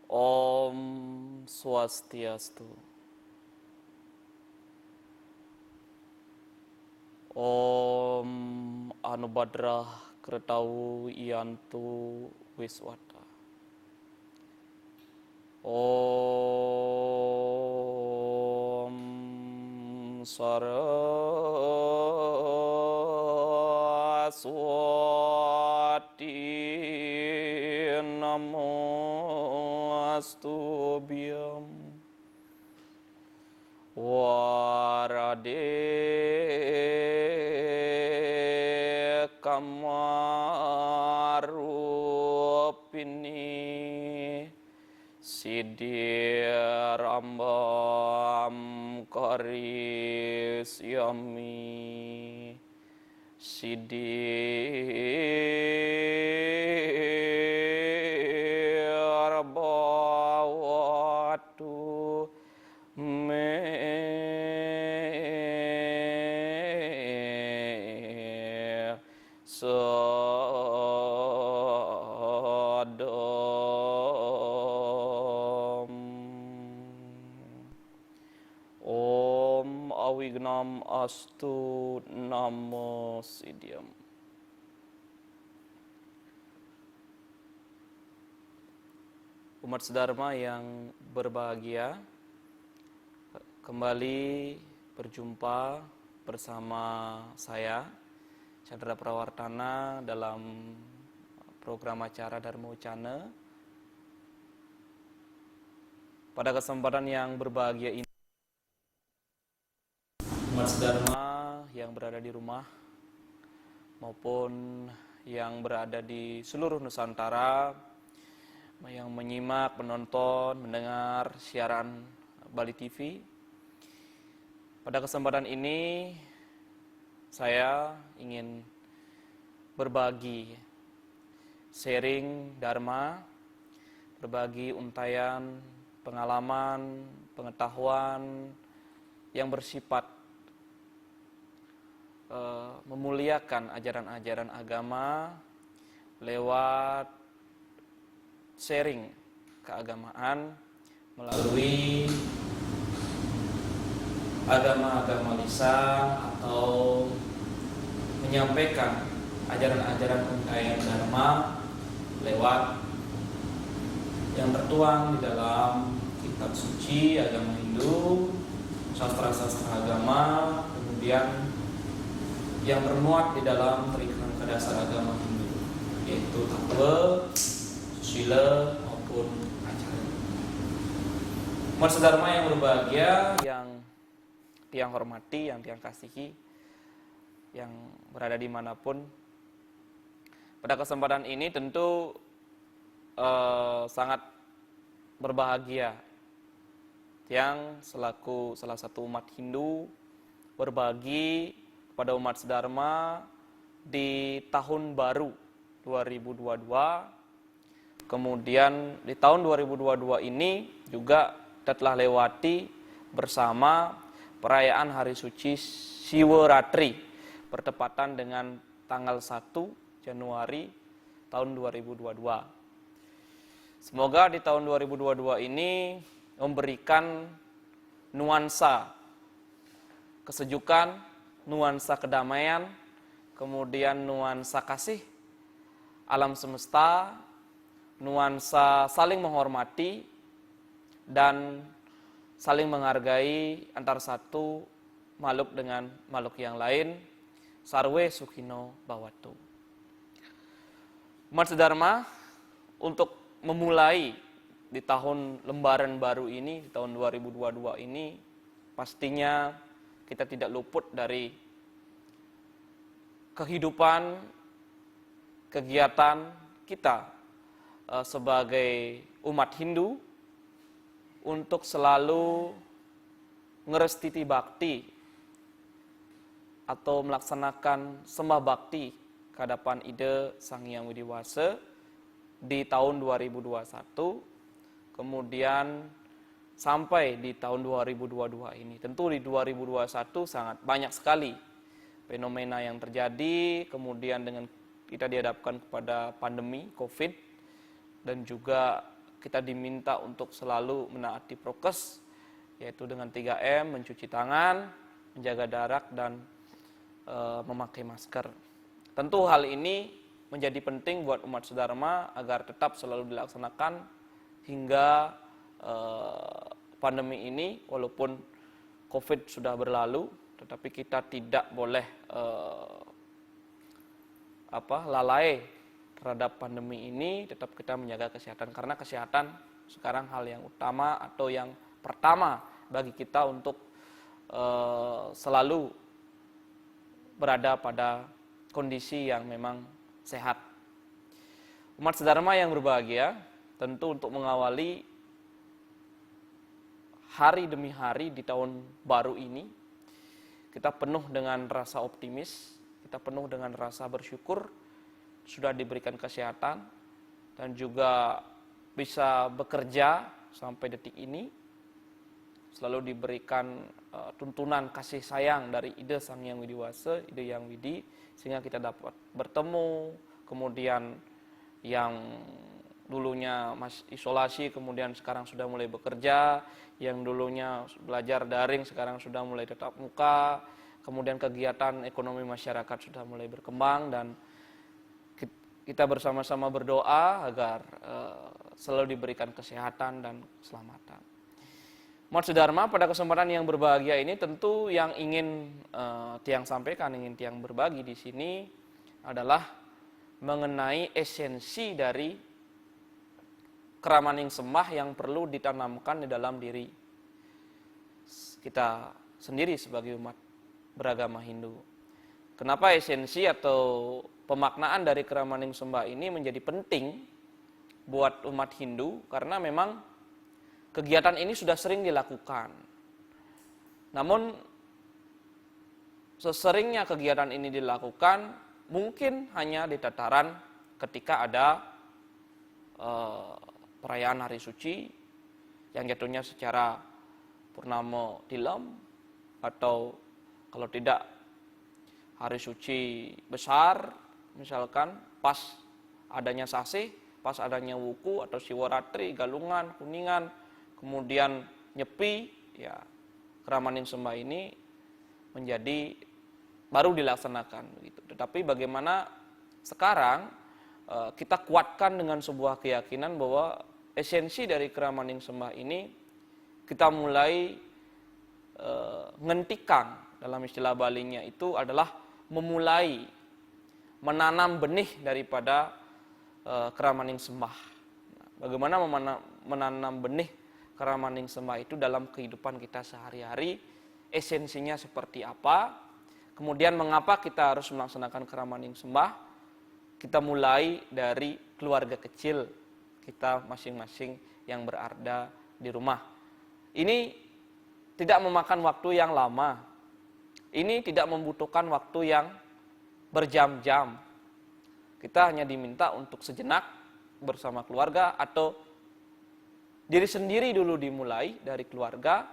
Om Swastiastu. Om Anubadrah Kertawu Iyantu Wiswata. Om Saraswati Namostubhyam Warade Kamarupini Siddhirambam Karisyami Siddhirabhavatu me sadam. Om Awignam Astu Namo Siddhyam. Umat sedharma yang berbahagia, kembali berjumpa bersama saya Chandra Prawartana dalam program acara Dharma Ucana. Pada kesempatan yang berbahagia ini, umat sedharma yang berada di rumah maupun yang berada di seluruh Nusantara, yang menyimak, menonton, mendengar siaran Bali TV. Pada kesempatan ini saya ingin berbagi, sharing Dharma, berbagi untayan, pengalaman, pengetahuan yang bersifat memuliakan ajaran-ajaran agama lewat sharing keagamaan melalui agama-agama lisan atau menyampaikan ajaran-ajaran untayan Dharma lewat yang tertuang di dalam kitab suci agama Hindu, sastra-sastra agama, kemudian yang termuat di dalam Trikanda Dasar agama Hindu, yaitu Tattva, Susila maupun acara. Umat sedharma yang berbahagia, yang tiang hormati, yang tiang kasihi, yang berada dimanapun, pada kesempatan ini tentu sangat berbahagia yang selaku salah satu umat Hindu berbagi kepada umat sedharma di tahun baru 2022. Kemudian di tahun 2022 ini juga kita telah lewati bersama perayaan Hari Suci Siwaratri bertepatan dengan tanggal 1 Januari tahun 2022. Semoga di tahun 2022 ini memberikan nuansa kesejukan, nuansa kedamaian, kemudian nuansa kasih alam semesta, nuansa saling menghormati dan saling menghargai antar satu makhluk dengan makhluk yang lain. Sarwe Sukhino Bawatu. Umat sedharma, untuk memulai di tahun lembaran baru ini, di tahun 2022 ini, pastinya kita tidak luput dari kehidupan, kegiatan kita sebagai umat Hindu untuk selalu ngerestiti bakti atau melaksanakan sembah bakti kehadapan Ida Sang Hyang Widiwasa di tahun 2021, kemudian sampai di tahun 2022 ini. Tentu di 2021 sangat banyak sekali fenomena yang terjadi, kemudian dengan kita dihadapkan kepada pandemi COVID dan juga kita diminta untuk selalu menaati prokes, yaitu dengan 3M, mencuci tangan, menjaga jarak, dan memakai masker. Tentu hal ini menjadi penting buat umat sedharma agar tetap selalu dilaksanakan hingga pandemi ini, walaupun COVID sudah berlalu, tetapi kita tidak boleh lalai terhadap pandemi ini. Tetap kita menjaga kesehatan, karena kesehatan sekarang hal yang utama atau yang pertama bagi kita untuk selalu berada pada kondisi yang memang sehat. Umat sedharma yang berbahagia, tentu untuk mengawali hari demi hari di tahun baru ini, kita penuh dengan rasa optimis, kita penuh dengan rasa bersyukur sudah diberikan kesehatan dan juga bisa bekerja sampai detik ini, selalu diberikan tuntunan kasih sayang dari Ida Sang Hyang Widiwasa, Ida Yang Widi, sehingga kita dapat bertemu. Kemudian yang dulunya isolasi kemudian sekarang sudah mulai bekerja, yang dulunya belajar daring sekarang sudah mulai tatap muka, kemudian kegiatan ekonomi masyarakat sudah mulai berkembang, dan kita bersama-sama berdoa agar selalu diberikan kesehatan dan keselamatan. Umat sedharma, pada kesempatan yang berbahagia ini tentu yang ingin Tiang sampaikan, ingin Tiang berbagi di sini adalah mengenai esensi dari keramaning sembah yang perlu ditanamkan di dalam diri kita sendiri sebagai umat beragama Hindu. Kenapa esensi atau pemaknaan dari keramaning sembah ini menjadi penting buat umat Hindu? Karena memang kegiatan ini sudah sering dilakukan. Namun seseringnya kegiatan ini dilakukan mungkin hanya di tataran ketika ada perayaan hari suci yang jatuhnya secara purnama tilam, atau kalau tidak hari suci besar, misalkan pas adanya sasih, pas adanya wuku atau siwaratri, galungan, kuningan, kemudian nyepi, ya keramaning sembah ini menjadi baru dilaksanakan begitu. Tetapi bagaimana sekarang kita kuatkan dengan sebuah keyakinan bahwa esensi dari keramaning sembah ini kita mulai ngentikan, dalam istilah Balinya itu adalah memulai menanam benih daripada keramaning sembah. Bagaimana menanam benih keramaning sembah itu dalam kehidupan kita sehari-hari, esensinya seperti apa, kemudian mengapa kita harus melaksanakan keramaning sembah. Kita mulai dari keluarga kecil kita masing-masing yang berada di rumah. Ini tidak memakan waktu yang lama. Ini tidak membutuhkan waktu yang berjam-jam. Kita hanya diminta untuk sejenak bersama keluarga, atau diri sendiri dulu dimulai dari keluarga,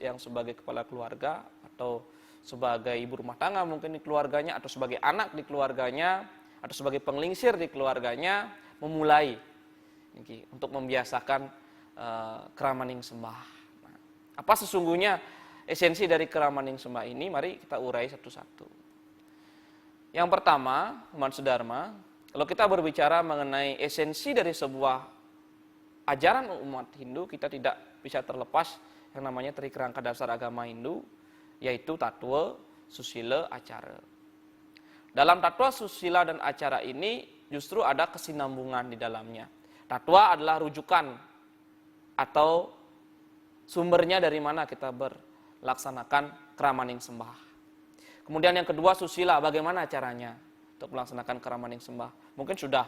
yang sebagai kepala keluarga, atau sebagai ibu rumah tangga mungkin di keluarganya, atau sebagai anak di keluarganya, atau sebagai penglingsir di keluarganya, memulai untuk membiasakan keramaning sembah. Nah, apa sesungguhnya esensi dari keramaning sembah ini? Mari kita urai satu-satu. Yang pertama, umat sedharma, kalau kita berbicara mengenai esensi dari sebuah ajaran umat Hindu, kita tidak bisa terlepas yang namanya Tri Kerangka Dasar Agama Hindu, yaitu Tattwa, Susila, Acara. Dalam Tattwa, Susila, dan Acara ini justru ada kesinambungan di dalamnya. Tattwa adalah rujukan atau sumbernya dari mana kita berlaksanakan keramaning sembah. Kemudian yang kedua, Susila, bagaimana caranya untuk melaksanakan keramaning sembah. Mungkin sudah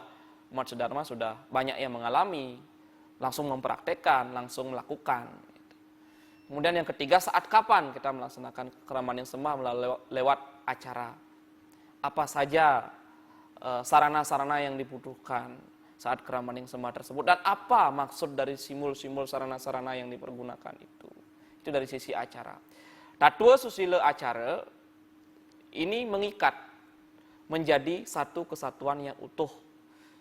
umat sedharma sudah banyak yang mengalami, langsung mempraktekkan, langsung melakukan. Kemudian yang ketiga, saat kapan kita melaksanakan keramaning sembah lewat acara. Apa saja sarana-sarana yang dibutuhkan saat keramaning sembah tersebut, dan apa maksud dari simbol-simbol sarana-sarana yang dipergunakan itu. Itu dari sisi acara. Tattwa, Susila, Acara ini mengikat menjadi satu kesatuan yang utuh,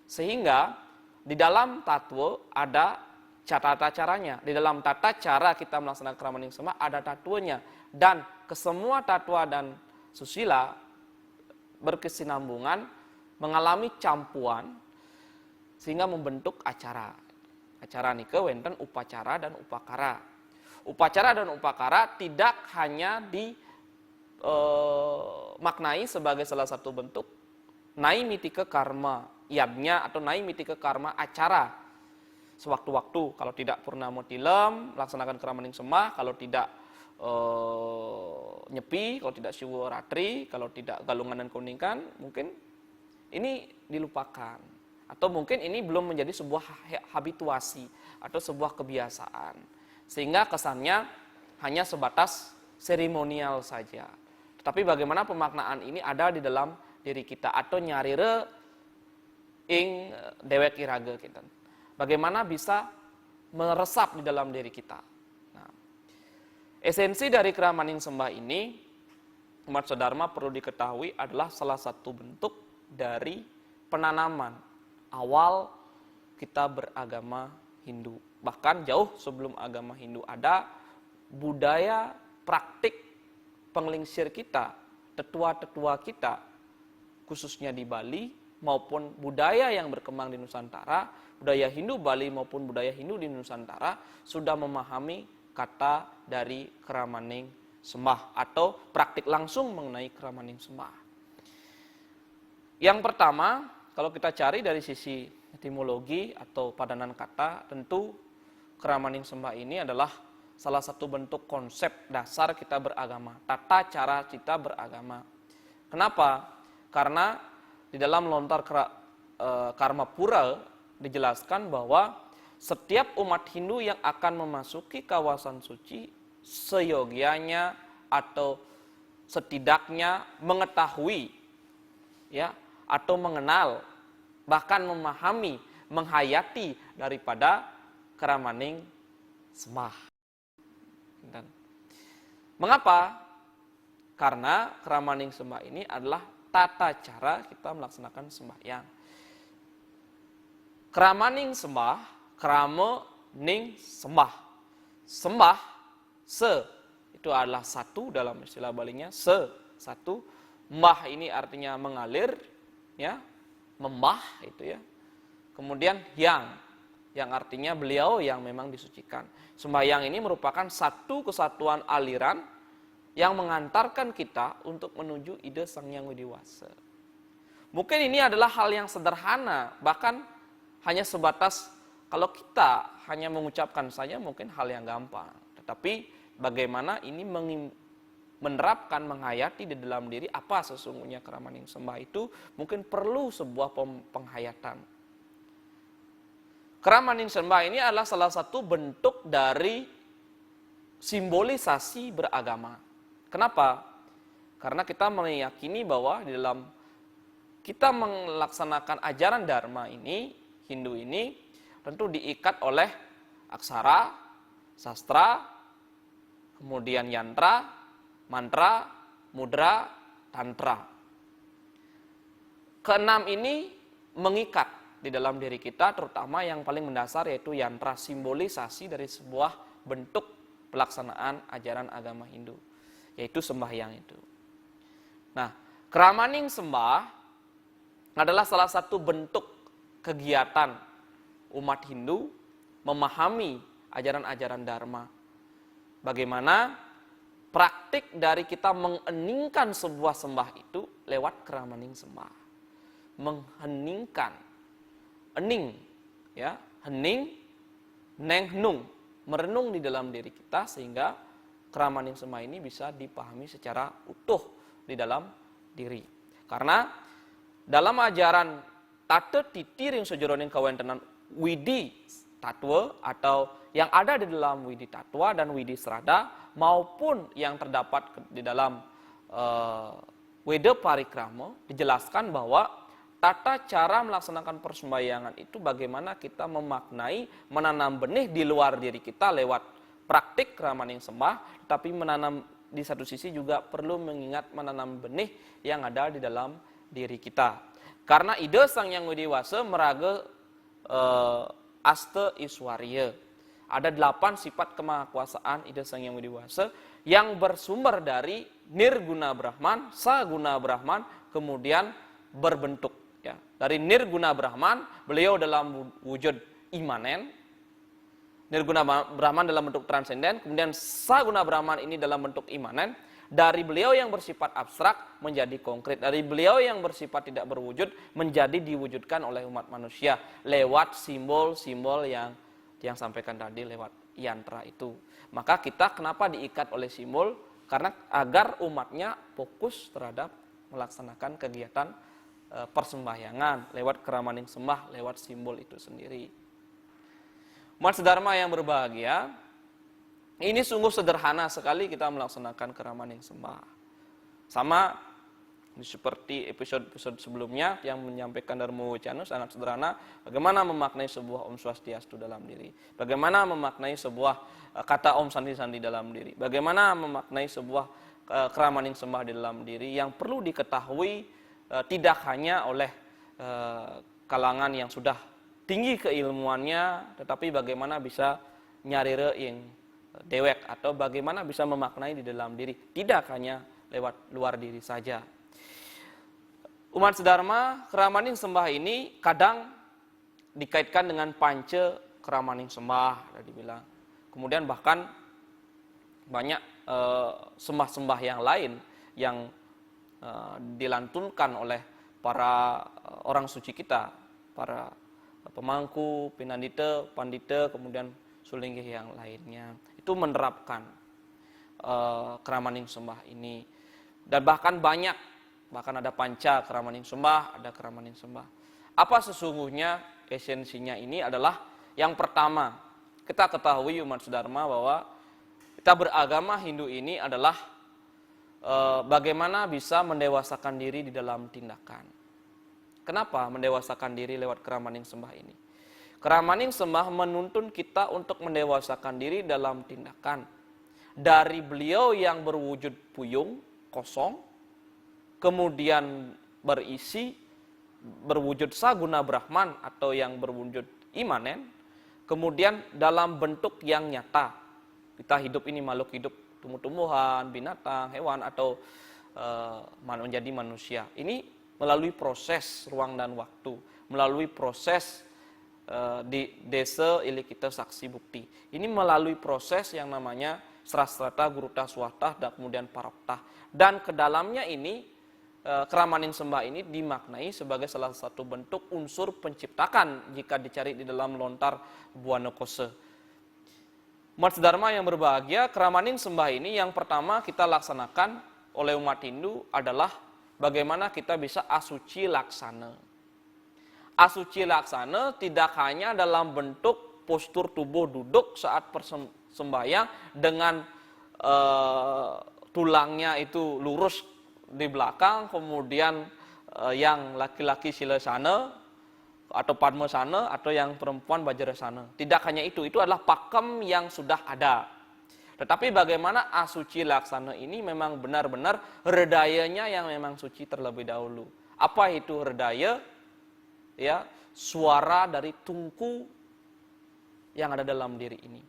sehingga di dalam tatwa ada tata caranya. Di dalam tata cara kita melaksanakan Kramaning Sembah ada tatwanya. Dan kesemua tatwa dan susila berkesinambungan, mengalami campuan, sehingga membentuk acara. Acara nike wenten upacara dan upakara. Upacara dan upakara tidak hanya maknai sebagai salah satu bentuk nai mitika karma yadnya atau nai mitika karma acara sewaktu-waktu. Kalau tidak purnama tilem laksanakan Kramaning Sembah, kalau tidak nyepi, kalau tidak Siwaratri, kalau tidak galungan dan kuningan, mungkin ini dilupakan atau mungkin ini belum menjadi sebuah habituasi atau sebuah kebiasaan sehingga kesannya hanya sebatas seremonial saja. Tetapi bagaimana pemaknaan ini ada di dalam diri kita atau nyarire ing dewek iraga kita. Bagaimana bisa meresap di dalam diri kita. Nah, esensi dari Kramaning Sembah ini umat Swadharma perlu diketahui adalah salah satu bentuk dari penanaman awal kita beragama Hindu. Bahkan jauh sebelum agama Hindu ada budaya praktik penglingsir kita, tetua-tetua kita, khususnya di Bali, maupun budaya yang berkembang di Nusantara, budaya Hindu Bali maupun budaya Hindu di Nusantara, sudah memahami kata dari Kramaning Sembah, atau praktik langsung mengenai Kramaning Sembah. Yang pertama, kalau kita cari dari sisi etimologi atau padanan kata, tentu Kramaning Sembah ini adalah salah satu bentuk konsep dasar kita beragama, tata cara kita beragama. Kenapa? Karena di dalam lontar Karma Pura dijelaskan bahwa setiap umat Hindu yang akan memasuki kawasan suci seyogianya atau setidaknya mengetahui ya atau mengenal bahkan memahami, menghayati daripada Kramaning Sembah. Dan mengapa? Karena Kramaning Sembah ini adalah tata cara kita melaksanakan sembahyang. Kramaning Sembah, Kramaning Sembah. Sembah, itu adalah satu dalam istilah Balinya, satu. Mbah ini artinya mengalir, ya, membah itu ya. Kemudian yang artinya beliau yang memang disucikan. Sembahyang ini merupakan satu kesatuan aliran yang mengantarkan kita untuk menuju ide Sang Hyang Widi-Wasa. Mungkin ini adalah hal yang sederhana, bahkan hanya sebatas kalau kita hanya mengucapkan saja mungkin hal yang gampang. Tetapi bagaimana ini menerapkan, menghayati di dalam diri apa sesungguhnya Kramaning Sembah itu mungkin perlu sebuah penghayatan. Kramaning Sembah ini adalah salah satu bentuk dari simbolisasi beragama. Kenapa? Karena kita meyakini bahwa di dalam kita melaksanakan ajaran Dharma ini, Hindu ini, tentu diikat oleh aksara, sastra, kemudian yantra, mantra, mudra, tantra. Keenam ini mengikat di dalam diri kita, terutama yang paling mendasar yaitu yantra, simbolisasi dari sebuah bentuk pelaksanaan ajaran agama Hindu, yaitu sembahyang itu. Nah, Kramaning Sembah adalah salah satu bentuk kegiatan umat Hindu memahami ajaran-ajaran Dharma. Bagaimana praktik dari kita mengeningkan sebuah sembah itu lewat Kramaning Sembah. Mengheningkan. Ening, ya, hening, neng, nung, merenung di dalam diri kita sehingga Kramaning Sembah ini bisa dipahami secara utuh di dalam diri. Karena dalam ajaran Tata Titiring Sejoroning Kawentenan Widi Tatwa atau yang ada di dalam Widi Tatwa dan Widi Srada maupun yang terdapat di dalam Weda Parikrama dijelaskan bahwa tata cara melaksanakan persembahyangan itu bagaimana kita memaknai, menanam benih di luar diri kita lewat praktik Kramaning Sembah, tapi menanam di satu sisi juga perlu mengingat menanam benih yang ada di dalam diri kita. Karena ide Sang Hyang Widi-Wasa meraga Aste Iswarya. Ada 8 sifat kemahakuasaan Ida Sang Hyang Widi Wasa yang bersumber dari Nirguna Brahman, Saguna Brahman, kemudian berbentuk. Ya. Dari Nirguna Brahman, beliau dalam wujud imanen, Nirguna Brahman dalam bentuk transenden, kemudian Saguna Brahman ini dalam bentuk imanen. Dari beliau yang bersifat abstrak menjadi konkret. Dari beliau yang bersifat tidak berwujud menjadi diwujudkan oleh umat manusia lewat simbol-simbol yang sampaikan tadi, lewat yantra itu. Maka kita kenapa diikat oleh simbol? Karena agar umatnya fokus terhadap melaksanakan kegiatan persembahyangan lewat keramaning sembah, lewat simbol itu sendiri. Umat sedharma yang berbahagia, ini sungguh sederhana sekali kita melaksanakan keramaning sembah. Sama seperti episode-episode sebelumnya yang menyampaikan Dharma Wicana, sangat sederhana. Bagaimana memaknai sebuah Om Swastiastu dalam diri. Bagaimana memaknai sebuah kata Om Sandi Sandi dalam diri. Bagaimana memaknai sebuah keramaning sembah di dalam diri yang perlu diketahui tidak hanya oleh kalangan yang sudah tinggi keilmuannya, tetapi bagaimana bisa nyarire yang dewek atau bagaimana bisa memaknai di dalam diri, tidak hanya lewat luar diri saja. Umat sedharma, keramaning sembah ini kadang dikaitkan dengan panca keramaning sembah, tadi bilang. Kemudian bahkan banyak sembah-sembah yang lain yang dilantunkan oleh para orang suci kita, para pemangku, pinandita, pandita, kemudian sulinggih yang lainnya. Itu menerapkan keramaning sembah ini. Dan bahkan ada panca keramaning sembah, ada keramaning sembah. Apa sesungguhnya esensinya ini adalah yang pertama, kita ketahui umat sedharma bahwa kita beragama Hindu ini adalah bagaimana bisa mendewasakan diri di dalam tindakan. Kenapa mendewasakan diri lewat keramaning sembah ini? Keramaning sembah menuntun kita untuk mendewasakan diri dalam tindakan. Dari beliau yang berwujud puyung, kosong, kemudian berwujud Saguna Brahman atau yang berwujud imanen, kemudian dalam bentuk yang nyata. Kita hidup ini makhluk hidup, tumbuh-tumbuhan, binatang, hewan, atau menjadi manusia. Ini melalui proses ruang dan waktu, melalui proses di desa ili kita saksi bukti. Ini melalui proses yang namanya srasrata, guruta, swata, dan kemudian parapta. Dan ke dalamnya ini keramaning sembah ini dimaknai sebagai salah satu bentuk unsur penciptakan jika dicari di dalam lontar Buana Kose. Umat sedharma yang berbahagia, keramaning sembah ini yang pertama kita laksanakan oleh umat Hindu adalah bagaimana kita bisa asuci laksana. Asuci laksana tidak hanya dalam bentuk postur tubuh duduk saat sembahyang dengan tulangnya itu lurus di belakang, kemudian yang laki-laki silasana atau padmasana atau yang perempuan vajrasana. Tidak hanya itu adalah pakem yang sudah ada. Tetapi bagaimana asuci laksana ini memang benar-benar hridayanya yang memang suci terlebih dahulu. Apa itu hridaya? Ya, suara dari tungku yang ada dalam diri ini.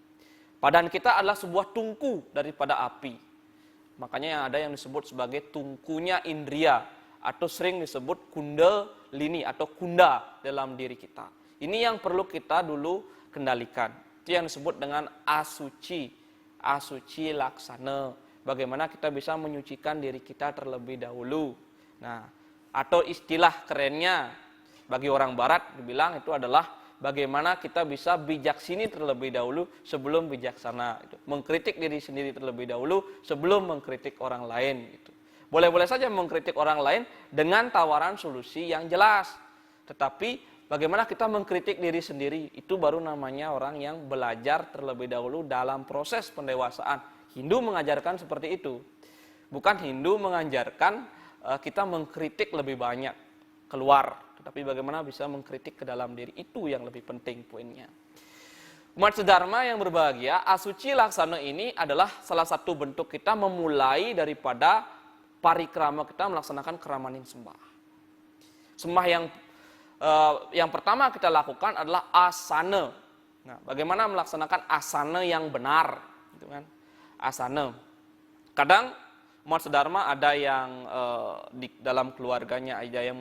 Badan kita adalah sebuah tungku daripada api. Makanya yang ada yang disebut sebagai tungkunya indria atau sering disebut kundalini atau kunda dalam diri kita. Ini yang perlu kita dulu kendalikan. Itu yang disebut dengan asuci laksana. Bagaimana kita bisa menyucikan diri kita terlebih dahulu. Nah, atau istilah kerennya bagi orang barat dibilang itu adalah bagaimana kita bisa bijaksini terlebih dahulu sebelum bijaksana. Mengkritik diri sendiri terlebih dahulu sebelum mengkritik orang lain. Boleh-boleh saja mengkritik orang lain dengan tawaran solusi yang jelas. Tetapi bagaimana kita mengkritik diri sendiri, itu baru namanya orang yang belajar terlebih dahulu dalam proses pendewasaan. Hindu mengajarkan seperti itu. Bukan Hindu mengajarkan kita mengkritik lebih banyak keluar, tetapi bagaimana bisa mengkritik ke dalam diri, itu yang lebih penting poinnya. Umat sedharma yang berbahagia, asuci laksana ini adalah salah satu bentuk kita memulai daripada parikrama kita melaksanakan keramaning sembah. Sembah yang yang pertama kita lakukan adalah asana. Nah, bagaimana melaksanakan asana yang benar, gitu kan? Asana. Kadang umat sedharma ada yang di dalam keluarganya ada yang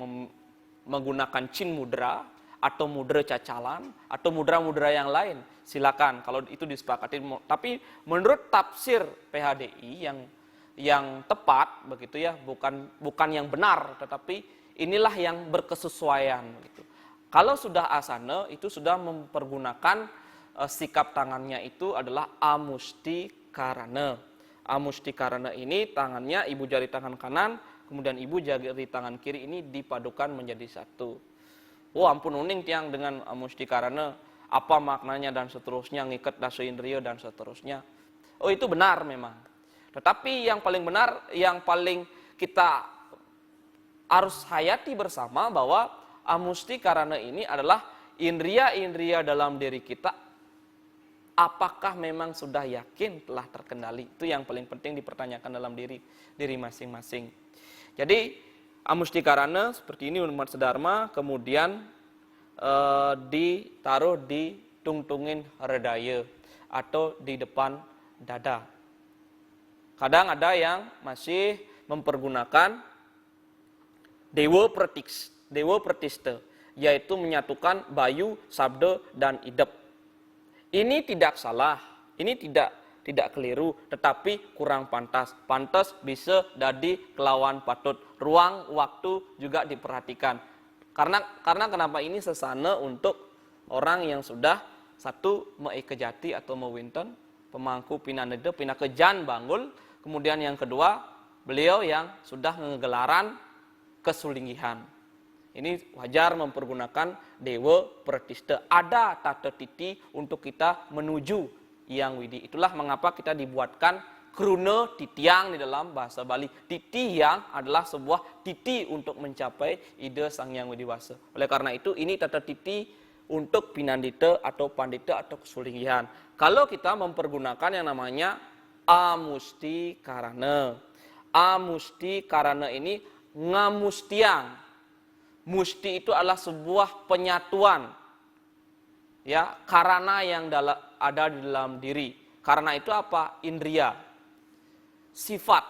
menggunakan cin mudra atau mudra cacalan atau mudra-mudra yang lain. Silakan kalau itu disepakati. Tapi menurut tafsir PHDI yang tepat begitu ya, bukan yang benar, tetapi inilah yang berkesesuaian gitu. Kalau sudah asana itu sudah mempergunakan sikap tangannya itu adalah amusti karana. Amusti karana ini tangannya ibu jari tangan kanan, kemudian ibu jari tangan kiri ini dipadukan menjadi satu. Oh ampun uning tiang dengan amusti karana, apa maknanya dan seterusnya, ngikat dasa indriya dan seterusnya. Oh itu benar memang. Tetapi yang paling benar, yang paling kita harus hayati bersama bahwa amusti karana ini adalah indria-indria dalam diri kita. Apakah memang sudah yakin telah terkendali? Itu yang paling penting dipertanyakan dalam diri masing-masing. Jadi amusti karana seperti ini umat sedharma kemudian ditaruh di tungtungin redaya atau di depan dada. Kadang ada yang masih mempergunakan Dewa Pratista, yaitu menyatukan bayu, sabda, dan idep. Ini tidak salah, ini tidak keliru, tetapi kurang pantas. Pantas bisa jadi kelawan patut. Ruang waktu juga diperhatikan. Karena kenapa ini sesana untuk orang yang sudah satu meikejati atau mewinten, pemangku pinanede, pinakejan banggul. Kemudian yang kedua, beliau yang sudah ngegelaran kesulinggihan. Ini wajar mempergunakan Dewa Pratista. Ada tata titi untuk kita menuju yang widi. Itulah mengapa kita dibuatkan kruna titiang di dalam bahasa Bali. Titiang adalah sebuah titi untuk mencapai ide Sang Hyang Widiwasa. Oleh karena itu ini tata titi untuk pinandita atau pandita atau kesulinggihan. Kalau kita mempergunakan yang namanya amusti karana. Amusti karana ini ngamustiang. Musti itu adalah sebuah penyatuan. Ya, karana yang ada di dalam diri. Karena itu apa? Indria. Sifat.